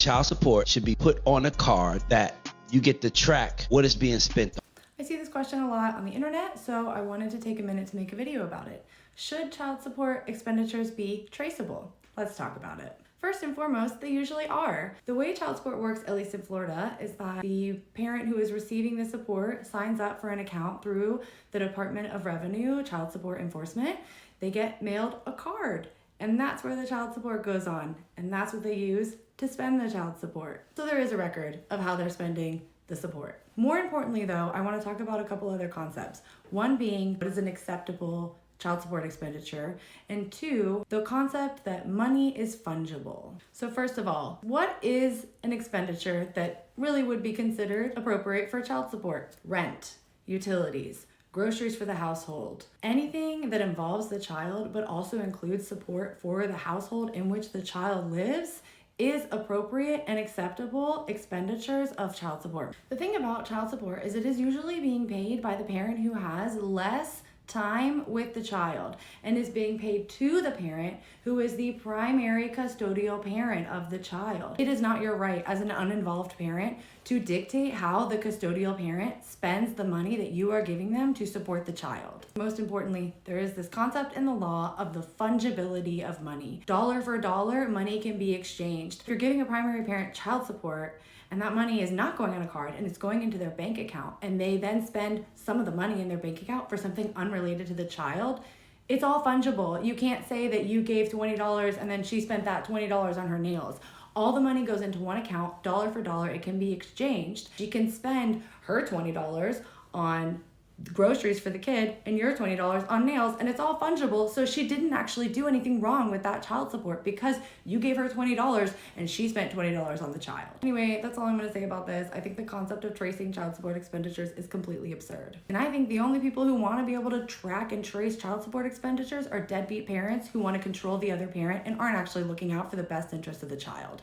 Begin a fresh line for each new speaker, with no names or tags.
child support should be put on a card that you get to track what is being spent on.
I see this question a lot on the internet, so I wanted to take a minute to make a video about it. Should child support expenditures be traceable? Let's talk about it. First and foremost, they usually are. The way child support works, at least in Florida, is that the parent who is receiving the support signs up for an account through the Department of Revenue, Child Support Enforcement. They get mailed a card, and that's where the child support goes on, and that's what they use to spend the child support. So there is a record of how they're spending the support. More importantly though, I want to talk about a couple other concepts. One being, what is an acceptable child support expenditure? And two, the concept that money is fungible. So first of all, what is an expenditure that really would be considered appropriate for child support? Rent, utilities, groceries for the household, anything that involves the child but also includes support for the household in which the child lives is appropriate and acceptable expenditures of child support. The thing about child support is it is usually being paid by the parent who has less time with the child and is being paid to the parent who is the primary custodial parent of the child. It is not your right as an uninvolved parent to dictate how the custodial parent spends the money that you are giving them to support the child. Most importantly, there is this concept in the law of the fungibility of money. Dollar for dollar, money can be exchanged. If you're giving a primary parent child support and that money is not going on a card and it's going into their bank account, and they then spend some of the money in their bank account for something unrelated to the child, it's all fungible. You can't say that you gave $20 and then she spent that $20 on her nails. All the money goes into one account, dollar for dollar. It can be exchanged. She can spend her $20 on groceries for the kid and your $20 on nails, and it's all fungible. So she didn't actually do anything wrong with that child support because you gave her $20 and she spent $20 on the child. Anyway, that's all I'm going to say about this. I think the concept of tracing child support expenditures is completely absurd. And I think the only people who want to be able to track and trace child support expenditures are deadbeat parents who want to control the other parent and aren't actually looking out for the best interest of the child.